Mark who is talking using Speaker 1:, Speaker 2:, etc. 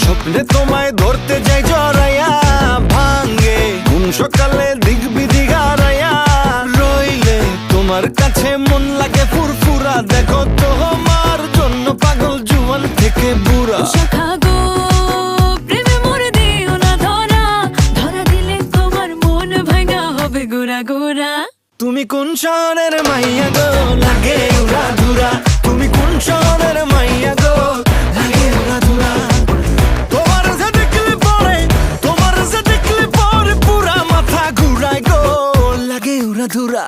Speaker 1: স্বপ্নে তোমায় ধরতে যাই জড়াইয়া, ভাঙ্গে কোন সকালে দিক বিদিক হারাইয়া, রইলে তোমার কাছে মন লাগে ফুরফুরা। দেখো তোমার জন্য পাগল জুয়ান থেকে বুড়া।
Speaker 2: শাখা গো প্রেমে মোরে দিও না ধরা, ধরা দিলে তোমার মন ভাঙা হবে গোরা গোরা।
Speaker 1: তুমি কোন শহরের মাইয়া গো, লাগে উড়া ধুরা। তুমি কোন শহরের মাইয়া গো, লাগে উড়া ধুরা। তোমার যে দেখলে পরে, তোমার যে দেখলে পরে পুরা মাথা ঘুরায় গো, লাগে উড়া ধুরা।